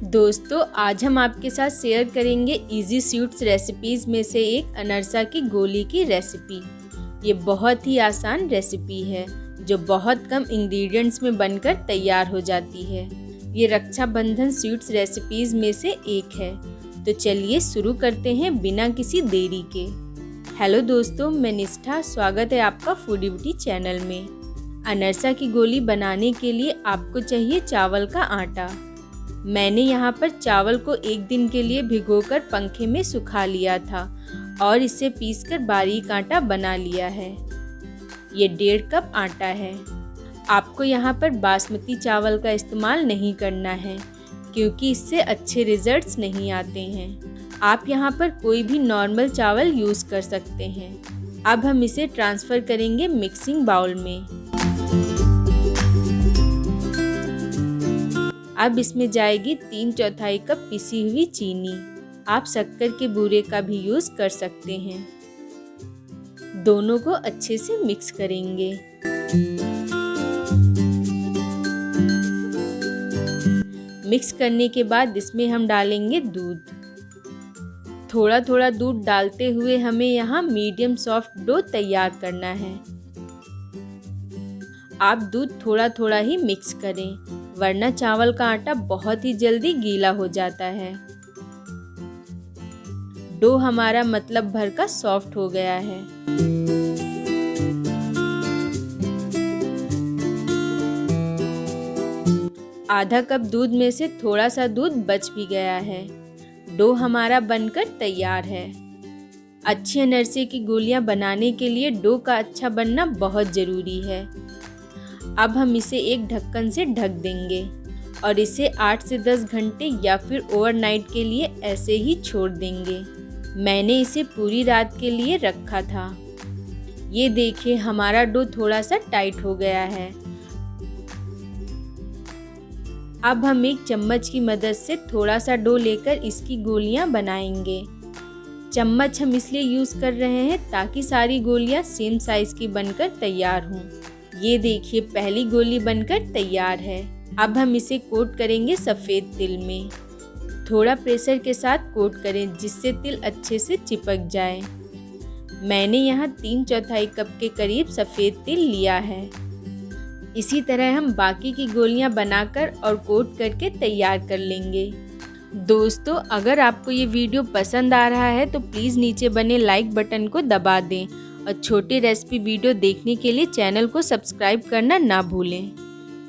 दोस्तों, आज हम आपके साथ शेयर करेंगे इजी स्वीट्स रेसिपीज़ में से एक अनरसा की गोली की रेसिपी। ये बहुत ही आसान रेसिपी है जो बहुत कम इंग्रेडिएंट्स में बनकर तैयार हो जाती है। ये रक्षाबंधन स्वीट्स रेसिपीज़ में से एक है। तो चलिए शुरू करते हैं बिना किसी देरी के। हेलो दोस्तों, मैं निष्ठा, स्वागत है आपका फूडिविटी चैनल में। अनरसा की गोली बनाने के लिए आपको चाहिए चावल का आटा। मैंने यहाँ पर चावल को एक दिन के लिए भिगोकर पंखे में सुखा लिया था और इसे पीसकर बारीक आटा बना लिया है। ये 1.5 कप आटा है। आपको यहाँ पर बासमती चावल का इस्तेमाल नहीं करना है क्योंकि इससे अच्छे रिजल्ट्स नहीं आते हैं। आप यहाँ पर कोई भी नॉर्मल चावल यूज़ कर सकते हैं। अब हम इसे ट्रांसफ़र करेंगे मिक्सिंग बाउल में। अब इसमें जाएगी 3/4 कप पिसी हुई चीनी। आप शक्कर के बूरे का भी यूज़ कर सकते हैं। दोनों को अच्छे से मिक्स करेंगे। मिक्स करने के बाद इसमें हम डालेंगे दूध। थोड़ा थोड़ा दूध डालते हुए हमें यहाँ मीडियम सॉफ्ट डो तैयार करना है। आप दूध थोड़ा थोड़ा ही मिक्स करें, वरना चावल का आटा बहुत ही जल्दी गीला हो जाता है। डो हमारा मतलब भर का सॉफ्ट हो गया है। आधा कप दूध में से थोड़ा सा दूध बच भी गया है। डो हमारा बनकर तैयार है। अच्छी अनरसे की गोलियां बनाने के लिए डो का अच्छा बनना बहुत ज़रूरी है। अब हम इसे एक ढक्कन से ढक देंगे और इसे 8 से 10 घंटे या फिर ओवरनाइट के लिए ऐसे ही छोड़ देंगे। मैंने इसे पूरी रात के लिए रखा था। ये देखिए, हमारा डो थोड़ा सा टाइट हो गया है। अब हम एक चम्मच की मदद से थोड़ा सा डो लेकर इसकी गोलियां बनाएंगे। चम्मच हम इसलिए यूज़ कर रहे हैं ताकि सारी गोलियां सेम साइज़ की बनकर तैयार हों। ये देखिए, पहली गोली बनकर तैयार है। अब हम इसे कोट करेंगे सफ़ेद तिल में। थोड़ा प्रेशर के साथ कोट करें जिससे तिल अच्छे से चिपक जाए। मैंने यहाँ 3/4 कप के करीब सफ़ेद तिल लिया है। इसी तरह हम बाकी की गोलियाँ बनाकर और कोट करके तैयार कर लेंगे। दोस्तों, अगर आपको ये वीडियो पसंद आ रहा है तो प्लीज़ नीचे बने लाइक बटन को दबा दें और छोटी रेसिपी वीडियो देखने के लिए चैनल को सब्सक्राइब करना ना भूलें।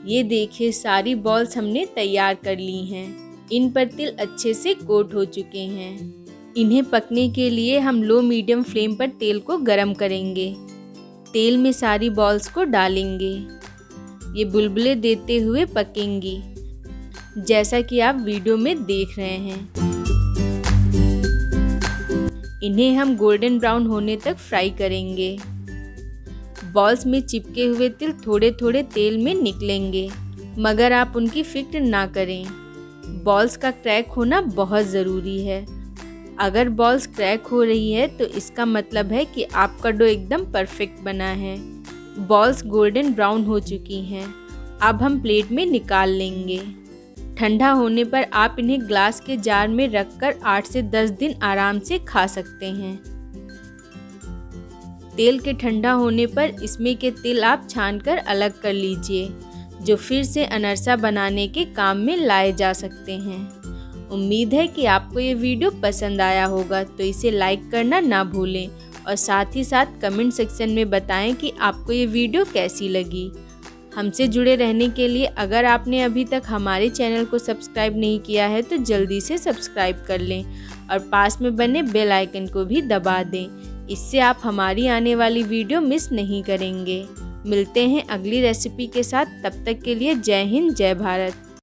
ये देखिए, सारी बॉल्स हमने तैयार कर ली हैं। इन पर तिल अच्छे से कोट हो चुके हैं। इन्हें पकने के लिए हम लो मीडियम फ्लेम पर तेल को गरम करेंगे। तेल में सारी बॉल्स को डालेंगे। ये बुलबुले देते हुए पकेंगी, जैसा कि आप वीडियो में देख रहे हैं। इन्हें हम गोल्डन ब्राउन होने तक फ्राई करेंगे। बॉल्स में चिपके हुए तिल थोड़े थोड़े तेल में निकलेंगे, मगर आप उनकी फिक्र ना करें। बॉल्स का क्रैक होना बहुत ज़रूरी है। अगर बॉल्स क्रैक हो रही है तो इसका मतलब है कि आपका डो एकदम परफेक्ट बना है। बॉल्स गोल्डन ब्राउन हो चुकी हैं। अब हम प्लेट में निकाल लेंगे। ठंडा होने पर आप इन्हें ग्लास के जार में रखकर 8 से 10 दिन आराम से खा सकते हैं। तेल के ठंडा होने पर इसमें के तिल आप छानकर अलग कर लीजिए, जो फिर से अनरसा बनाने के काम में लाए जा सकते हैं। उम्मीद है कि आपको ये वीडियो पसंद आया होगा, तो इसे लाइक करना ना भूलें और साथ ही साथ कमेंट सेक्शन में बताएं कि आपको ये वीडियो कैसी लगी। हमसे जुड़े रहने के लिए अगर आपने अभी तक हमारे चैनल को सब्सक्राइब नहीं किया है तो जल्दी से सब्सक्राइब कर लें और पास में बने बेल आइकन को भी दबा दें। इससे आप हमारी आने वाली वीडियो मिस नहीं करेंगे। मिलते हैं अगली रेसिपी के साथ। तब तक के लिए जय हिंद, जय भारत।